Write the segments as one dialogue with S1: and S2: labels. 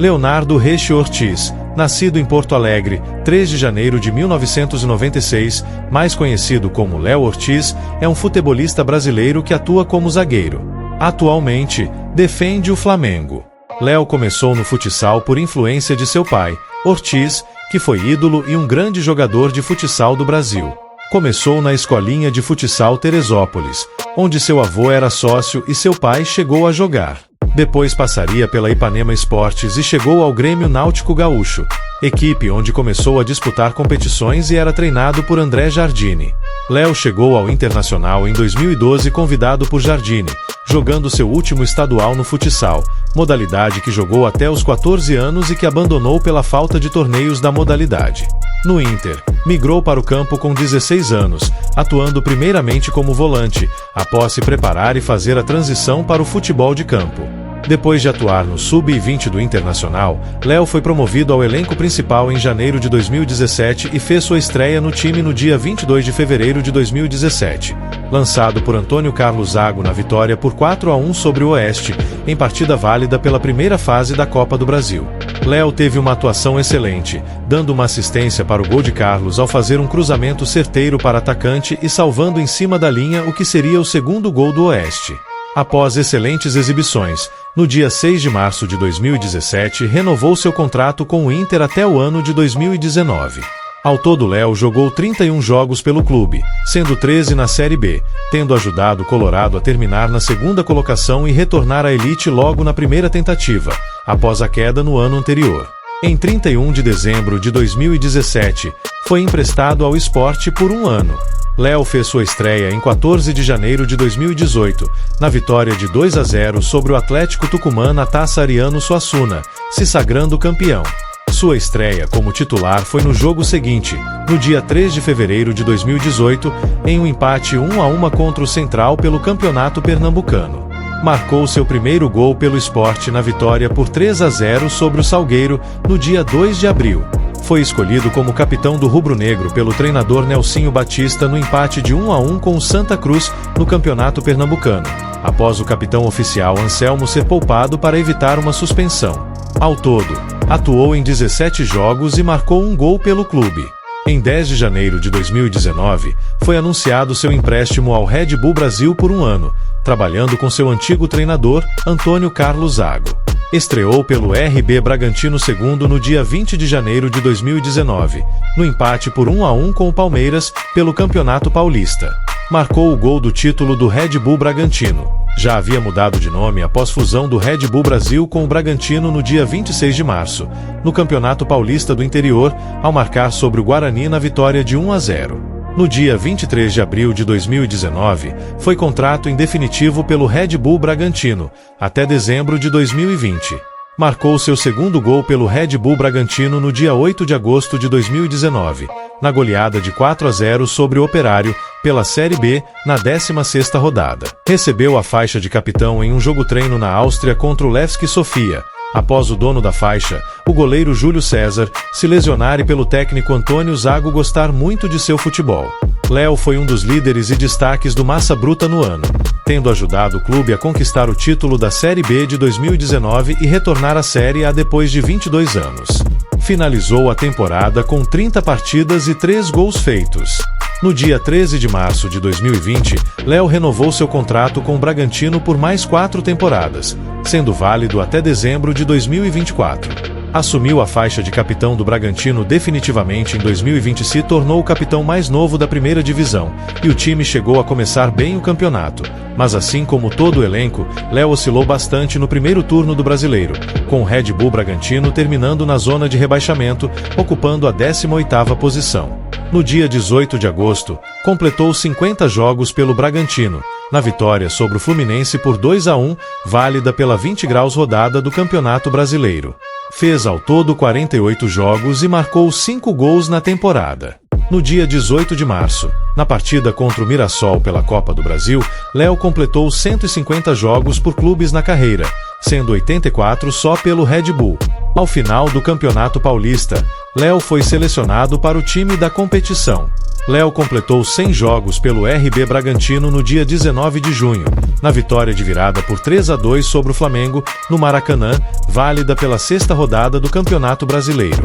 S1: Leonardo Reche Ortiz, nascido em Porto Alegre, 3 de janeiro de 1996, mais conhecido como Léo Ortiz, é um futebolista brasileiro que atua como zagueiro. Atualmente, defende o Flamengo. Léo começou no futsal por influência de seu pai, Ortiz, que foi ídolo e um grande jogador de futsal do Brasil. Começou na escolinha de futsal Teresópolis, onde seu avô era sócio e seu pai chegou a jogar. Depois passaria pela Ipanema Esportes e chegou ao Grêmio Náutico Gaúcho, equipe onde começou a disputar competições e era treinado por André Jardine. Léo chegou ao Internacional em 2012 convidado por Jardine, jogando seu último estadual no futsal, modalidade que jogou até os 14 anos e que abandonou pela falta de torneios da modalidade. No Inter, migrou para o campo com 16 anos, atuando primeiramente como volante, após se preparar e fazer a transição para o futebol de campo. Depois de atuar no Sub-20 do Internacional, Léo foi promovido ao elenco principal em janeiro de 2017 e fez sua estreia no time no dia 22 de fevereiro de 2017, lançado por Antônio Carlos Zago na vitória por 4-1 sobre o Oeste, em partida válida pela primeira fase da Copa do Brasil. Léo teve uma atuação excelente, dando uma assistência para o gol de Carlos ao fazer um cruzamento certeiro para atacante e salvando em cima da linha o que seria o segundo gol do Oeste. Após excelentes exibições, no dia 6 de março de 2017 renovou seu contrato com o Inter até o ano de 2019. Ao todo, Léo jogou 31 jogos pelo clube, sendo 13 na Série B, tendo ajudado o Colorado a terminar na segunda colocação e retornar à elite logo na primeira tentativa, após a queda no ano anterior. Em 31 de dezembro de 2017, foi emprestado ao Sport por um ano. Léo fez sua estreia em 14 de janeiro de 2018, na vitória de 2-0 sobre o Atlético Tucumã na Taça Ariano Suassuna, se sagrando campeão. Sua estreia como titular foi no jogo seguinte, no dia 3 de fevereiro de 2018, em um empate 1-1 contra o Central pelo Campeonato Pernambucano. Marcou seu primeiro gol pelo Sport na vitória por 3-0 sobre o Salgueiro, no dia 2 de abril. Foi escolhido como capitão do rubro-negro pelo treinador Nelsinho Batista no empate de 1-1 com o Santa Cruz no Campeonato Pernambucano, após o capitão oficial Anselmo ser poupado para evitar uma suspensão. Ao todo, atuou em 17 jogos e marcou um gol pelo clube. Em 10 de janeiro de 2019, foi anunciado seu empréstimo ao Red Bull Brasil por um ano, trabalhando com seu antigo treinador, Antônio Carlos Zago. Estreou pelo RB Bragantino II no dia 20 de janeiro de 2019, no empate por 1-1 com o Palmeiras, pelo Campeonato Paulista. Marcou o gol do título do Red Bull Bragantino. Já havia mudado de nome após fusão do Red Bull Brasil com o Bragantino no dia 26 de março, no Campeonato Paulista do Interior, ao marcar sobre o Guarani na vitória de 1-0. No dia 23 de abril de 2019, foi contrato em definitivo pelo Red Bull Bragantino, até dezembro de 2020. Marcou seu segundo gol pelo Red Bull Bragantino no dia 8 de agosto de 2019, na goleada de 4-0 sobre o Operário, pela Série B, na 16ª rodada. Recebeu a faixa de capitão em um jogo-treino na Áustria contra o Levski Sofia, após o dono da faixa, o goleiro Júlio César, se lesionar e pelo técnico Antônio Zago gostar muito de seu futebol. Léo foi um dos líderes e destaques do Massa Bruta no ano, tendo ajudado o clube a conquistar o título da Série B de 2019 e retornar à Série A depois de 22 anos. Finalizou a temporada com 30 partidas e 3 gols feitos. No dia 13 de março de 2020, Léo renovou seu contrato com o Bragantino por mais 4 temporadas, sendo válido até dezembro de 2024. Assumiu a faixa de capitão do Bragantino definitivamente em 2020 e se tornou o capitão mais novo da primeira divisão, e o time chegou a começar bem o campeonato. Mas assim como todo o elenco, Léo oscilou bastante no primeiro turno do Brasileiro, com o Red Bull Bragantino terminando na zona de rebaixamento, ocupando a 18ª posição. No dia 18 de agosto, completou 50 jogos pelo Bragantino, na vitória sobre o Fluminense por 2-1, válida pela 20 graus rodada do Campeonato Brasileiro. Fez ao todo 48 jogos e marcou 5 gols na temporada. No dia 18 de março, na partida contra o Mirassol pela Copa do Brasil, Léo completou 150 jogos por clubes na carreira, sendo 84 só pelo Red Bull. Ao final do Campeonato Paulista, Léo foi selecionado para o time da competição. Léo completou 100 jogos pelo RB Bragantino no dia 19 de junho, na vitória de virada por 3-2 sobre o Flamengo, no Maracanã, válida pela sexta rodada do Campeonato Brasileiro.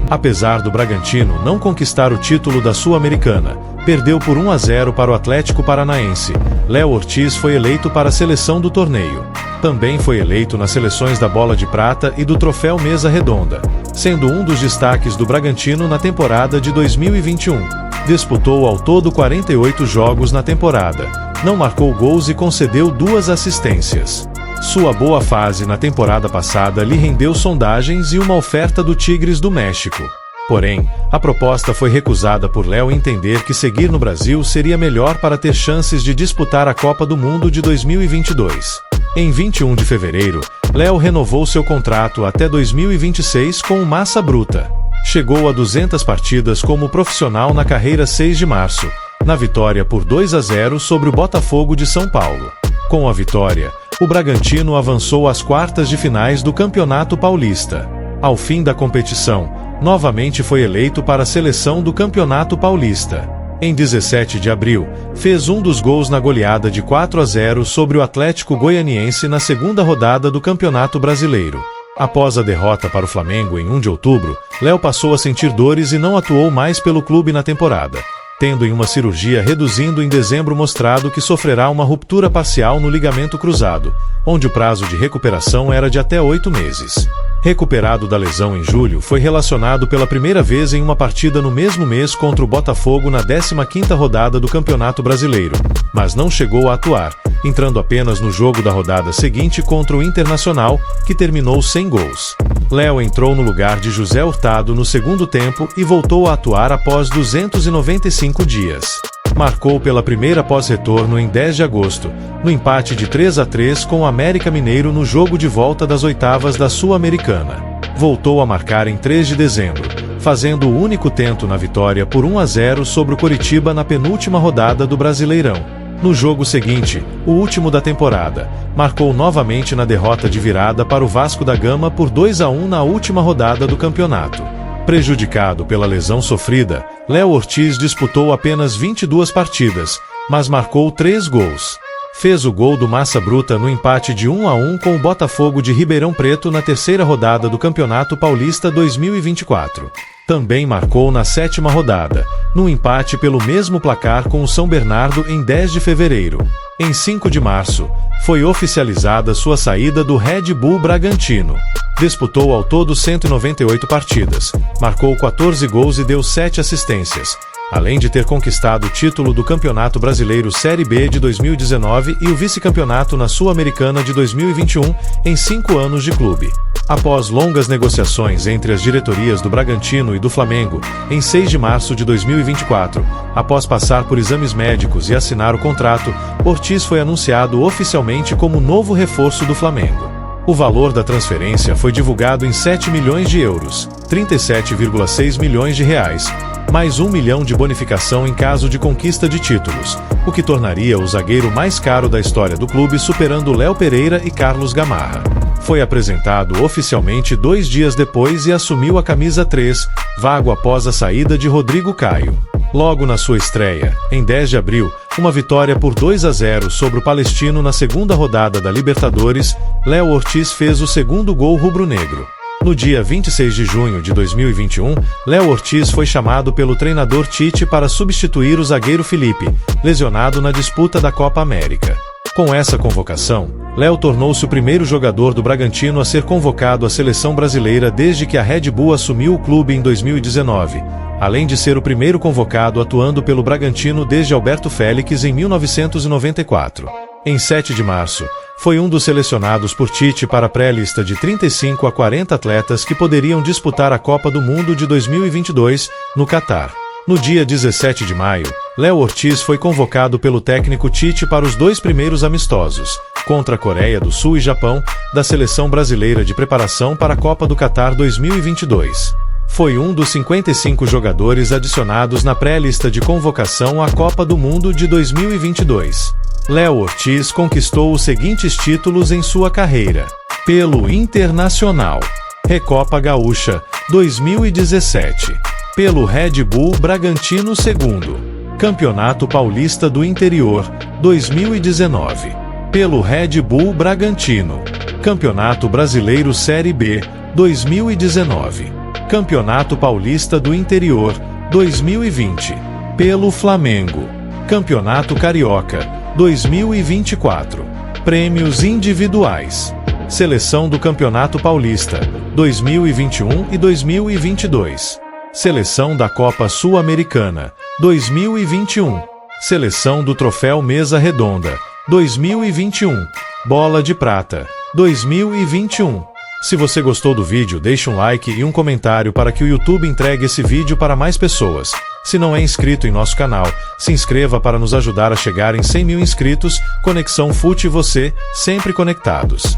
S1: Apesar do Bragantino não conquistar o título da Sul-Americana, perdeu por 1-0 para o Atlético Paranaense. Léo Ortiz foi eleito para a seleção do torneio. Também foi eleito nas seleções da Bola de Prata e do Troféu Mesa Redonda, sendo um dos destaques do Bragantino na temporada de 2021. Disputou ao todo 48 jogos na temporada, não marcou gols e concedeu 2 assistências. Sua boa fase na temporada passada lhe rendeu sondagens e uma oferta do Tigres do México. Porém, a proposta foi recusada por Léo entender que seguir no Brasil seria melhor para ter chances de disputar a Copa do Mundo de 2022. Em 21 de fevereiro, Léo renovou seu contrato até 2026 com o Massa Bruta. Chegou a 200 partidas como profissional na carreira 6 de março, na vitória por 2-0 sobre o Botafogo de São Paulo. Com a vitória, o Bragantino avançou às quartas de finais do Campeonato Paulista. Ao fim da competição, novamente foi eleito para a seleção do Campeonato Paulista. Em 17 de abril, fez um dos gols na goleada de 4-0 sobre o Atlético Goianiense na segunda rodada do Campeonato Brasileiro. Após a derrota para o Flamengo em 1 de outubro, Léo passou a sentir dores e não atuou mais pelo clube na temporada, tendo em uma cirurgia reduzindo em dezembro mostrado que sofrerá uma ruptura parcial no ligamento cruzado, onde o prazo de recuperação era de até 8 meses. Recuperado da lesão em julho, foi relacionado pela primeira vez em uma partida no mesmo mês contra o Botafogo na 15ª rodada do Campeonato Brasileiro, mas não chegou a atuar, entrando apenas no jogo da rodada seguinte contra o Internacional, que terminou sem gols. Léo entrou no lugar de José Hurtado no segundo tempo e voltou a atuar após 295 dias. Marcou pela primeira pós-retorno em 10 de agosto, no empate de 3-3 com o América Mineiro no jogo de volta das oitavas da Sul-Americana. Voltou a marcar em 3 de dezembro, fazendo o único tento na vitória por 1-0 sobre o Coritiba na penúltima rodada do Brasileirão. No jogo seguinte, o último da temporada, marcou novamente na derrota de virada para o Vasco da Gama por 2-1 na última rodada do campeonato. Prejudicado pela lesão sofrida, Léo Ortiz disputou apenas 22 partidas, mas marcou 3 gols. Fez o gol do Massa Bruta no empate de 1-1 com o Botafogo de Ribeirão Preto na terceira rodada do Campeonato Paulista 2024. Também marcou na 7ª rodada, no empate pelo mesmo placar com o São Bernardo em 10 de fevereiro. Em 5 de março, foi oficializada sua saída do Red Bull Bragantino. Disputou ao todo 198 partidas, marcou 14 gols e deu 7 assistências, além de ter conquistado o título do Campeonato Brasileiro Série B de 2019 e o vice-campeonato na Sul-Americana de 2021 em 5 anos de clube. Após longas negociações entre as diretorias do Bragantino e do Flamengo, em 6 de março de 2024, após passar por exames médicos e assinar o contrato, Ortiz foi anunciado oficialmente como novo reforço do Flamengo. O valor da transferência foi divulgado em 7 milhões de euros, 37,6 milhões de reais, mais 1 milhão de bonificação em caso de conquista de títulos, o que tornaria o zagueiro mais caro da história do clube, superando Léo Pereira e Carlos Gamarra. Foi apresentado oficialmente 2 dias depois e assumiu a camisa 3, vago após a saída de Rodrigo Caio. Logo na sua estreia, em 10 de abril, uma vitória por 2-0 sobre o Palestino na segunda rodada da Libertadores, Léo Ortiz fez o segundo gol rubro-negro. No dia 26 de junho de 2021, Léo Ortiz foi chamado pelo treinador Tite para substituir o zagueiro Felipe, lesionado na disputa da Copa América. Com essa convocação, Léo tornou-se o primeiro jogador do Bragantino a ser convocado à seleção brasileira desde que a Red Bull assumiu o clube em 2019, além de ser o primeiro convocado atuando pelo Bragantino desde Alberto Félix em 1994. Em 7 de março, foi um dos selecionados por Tite para a pré-lista de 35 a 40 atletas que poderiam disputar a Copa do Mundo de 2022, no Catar. No dia 17 de maio, Léo Ortiz foi convocado pelo técnico Tite para os 2 primeiros amistosos, contra a Coreia do Sul e Japão, da seleção brasileira de preparação para a Copa do Catar 2022. Foi um dos 55 jogadores adicionados na pré-lista de convocação à Copa do Mundo de 2022. Léo Ortiz conquistou os seguintes títulos em sua carreira: pelo Internacional, Recopa Gaúcha, 2017. Pelo Red Bull Bragantino II. Campeonato Paulista do Interior, 2019. Pelo Red Bull Bragantino. Campeonato Brasileiro Série B, 2019. Campeonato Paulista do Interior, 2020. Pelo Flamengo. Campeonato Carioca, 2024. Prêmios individuais. Seleção do Campeonato Paulista, 2021 e 2022. Seleção da Copa Sul-Americana, 2021. Seleção do Troféu Mesa Redonda, 2021. Bola de Prata, 2021. Se você gostou do vídeo, deixe um like e um comentário para que o YouTube entregue esse vídeo para mais pessoas. Se não é inscrito em nosso canal, se inscreva para nos ajudar a chegar em 100 mil inscritos. Conexão Fute e você, sempre conectados.